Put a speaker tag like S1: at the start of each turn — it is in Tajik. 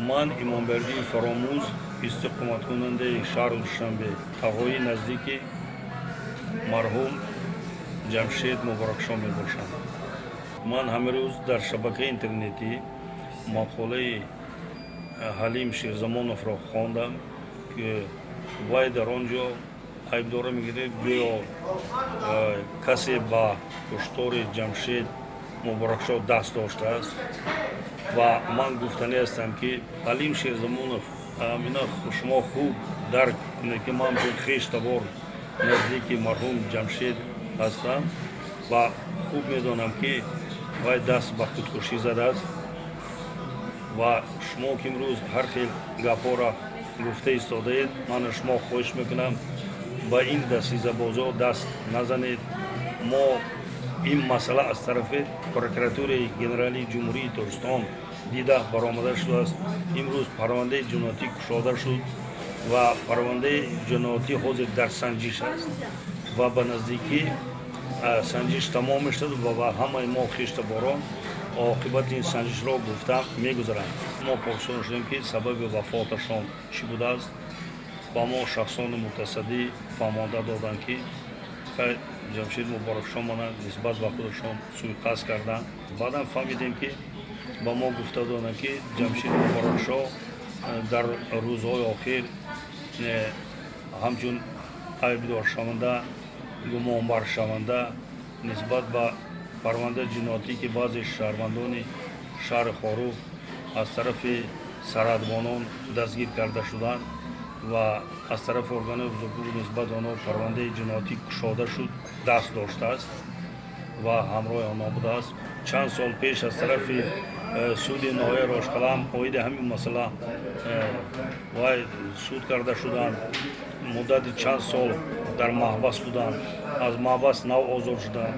S1: من ایمانبردی فراموز استقامت کننده شهر دوشنبه تقوی نزدیک مرحوم جمشید مبارکشاه می باشم. من همه روز در شبکه اینترنتی مقاله حلیم شیرزمانов را خواندم که وای در آنجا айбдора мегирад гӯё касе ба куштори ҷамшед муборакшоҳ даст доштааст ва ман гуфтанӣ ҳастам ки ҳалим шерзамонов ина шумо хуб дарк кунед ки ман хештабор наздики марҳум ҷамшед ҳастам ва хуб медонам ки вай даст ба худкушӣ задааст ва шумо ки имрӯз ҳар хел гапҳоро гуфта истодаед, ман аз шумо хоҳиш мекунам ба ин дастизабозҳо даст назанед. мо ин масъала аз тарафи прокуратураи генералии ҷумҳурии Тоҷикистон дида баромада шудааст. имрӯз парвандаи ҷиноятӣ кушода шуд ва парвандаи ҷиноятӣ ҳозир дар санҷиш аст ва ба наздикӣ санҷиш тамом мешавад ва ба ҳамаи мо хештаборон оқибати ин санҷишро гуфта мегузаранд. мо пурсида шудем ки сабаби вафоташон чӣ будааст. ба мо шахсони мутасаддӣ фаҳмонда доданд ки ҷамшед муборакшоҳ мана нисбат ба худашон сӯйқасд карданд. баъдан фаҳмидем ки ба мо гуфта доданд ки ҷамшед муборакшоҳ дар рӯзҳои охир ҳамчун айбдоршаванда гумонбаршаванда нисбат ба парвандаи ҷиноятӣ ки баъзе шаҳрвандони шаҳри Хорух аз тарафи сарадбонон дастгир карда шуданд ва аз тарафи органҳои ҳузургӯ нисбат ба онҳо парвандаи ҷиноятӣ кушода шуд, даст доштааст ва ҳамроҳи онҳо будааст. чанд сол пеш аз тарафи суди ноҳияи рошқалам оиди ҳамин масъала вай суд карда шуданд. муддати чанд сол дар маҳбас буданд, аз маҳбас нав озод шуданд.